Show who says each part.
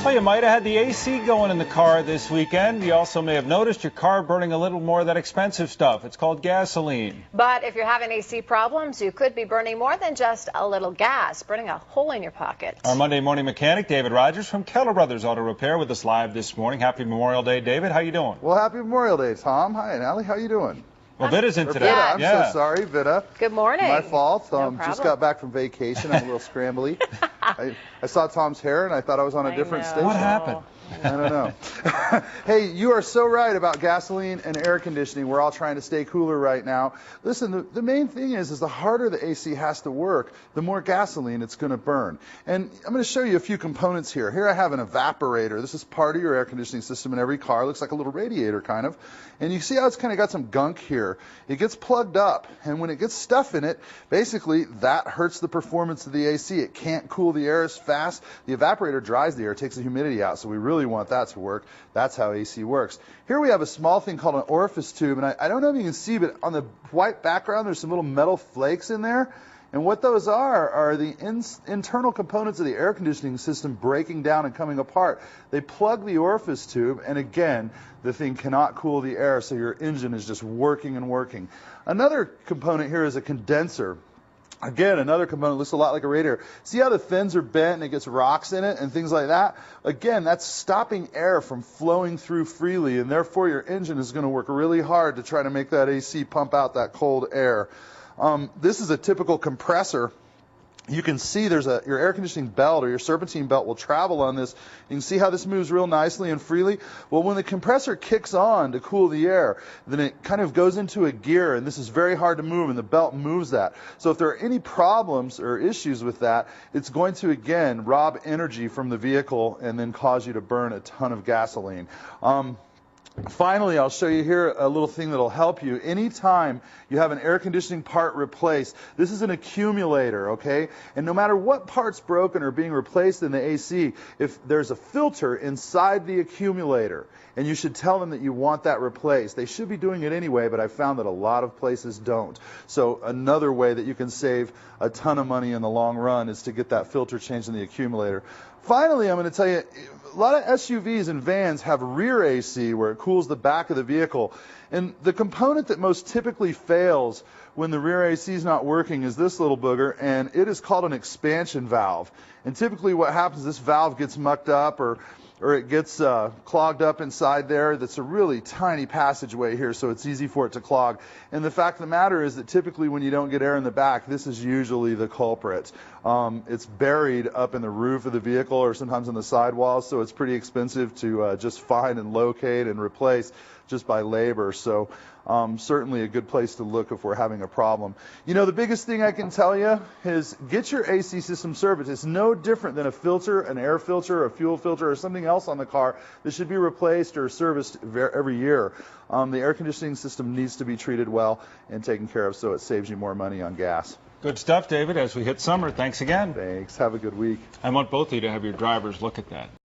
Speaker 1: Well, you might have had the AC going in the car this weekend. You also may have noticed your car burning a little more of that expensive stuff. It's called gasoline.
Speaker 2: But if you're having AC problems, you could be burning more than just a little gas, burning a hole in your pocket.
Speaker 1: Our Monday morning mechanic, David Rogers from Keller Brothers Auto Repair, with us live this morning. Happy Memorial Day, David. How you doing?
Speaker 3: Well, happy Memorial Day, Tom. Hi, and Allie. How you doing?
Speaker 1: Well, Vida's in today.
Speaker 3: Vida, I'm so sorry, Vida.
Speaker 2: Good morning.
Speaker 3: My fault.
Speaker 2: No problem.
Speaker 3: Just got back from vacation. I'm a little scrambly. I saw Tom's hair, and I thought I was on a different station.
Speaker 1: What happened?
Speaker 3: I don't know. Hey, you are so right about gasoline and air conditioning. We're all trying to stay cooler right now. Listen, the main thing is the harder the AC has to work, the more gasoline it's going to burn. And I'm going to show you a few components here. Here I have an evaporator. This is part of your air conditioning system in every car. It looks like a little radiator, kind of. And you see how it's kind of got some gunk here. It gets plugged up, and when it gets stuff in it, basically that hurts the performance of the AC. It can't cool the air as fast. The evaporator dries the air, takes the humidity out, so we really want that to work. That's how AC works. Here we have a small thing called an orifice tube, and I don't know if you can see, but on the white background there's some little metal flakes in there. And what those are the internal components of the air conditioning system breaking down and coming apart. They plug the orifice tube, and again, the thing cannot cool the air, so your engine is just working and working. Another component here is a condenser. Again, another component looks a lot like a radiator. See how the fins are bent and it gets rocks in it and things like that? Again, that's stopping air from flowing through freely, and therefore your engine is going to work really hard to try to make that AC pump out that cold air. This is a typical compressor. You can see there's your air conditioning belt or your serpentine belt will travel on this. You can see how this moves real nicely and freely. Well, when the compressor kicks on to cool the air, then it kind of goes into a gear, and this is very hard to move, and the belt moves that. So if there are any problems or issues with that, it's going to, again, rob energy from the vehicle and then cause you to burn a ton of gasoline. Finally, I'll show you here a little thing that'll help you. Anytime you have an air conditioning part replaced, this is an accumulator, okay? And no matter what part's broken or being replaced in the AC, if there's a filter inside the accumulator, and you should tell them that you want that replaced. They should be doing it anyway, but I found that a lot of places don't. So another way that you can save a ton of money in the long run is to get that filter changed in the accumulator. Finally, I'm going to tell you, a lot of SUVs and vans have rear AC where it cools the back of the vehicle. And the component that most typically fails when the rear AC is not working is this little booger, and it is called an expansion valve. And typically what happens is this valve gets mucked up or it gets clogged up inside there. That's a really tiny passageway here, so it's easy for it to clog. And the fact of the matter is that typically when you don't get air in the back, this is usually the culprit. It's buried up in the roof of the vehicle or sometimes in the sidewalls, so it's pretty expensive to just find and locate and replace just by labor. So certainly a good place to look if we're having a problem. You know, the biggest thing I can tell you is get your AC system serviced. It's no different than a filter, an air filter, a fuel filter, or something else on the car that should be replaced or serviced every year. The air conditioning system needs to be treated well and taken care of so it saves you more money on gas.
Speaker 1: Good stuff, David, as we hit summer. Thanks again.
Speaker 3: Thanks. Have a good week.
Speaker 1: I want both of you to have your drivers look at that.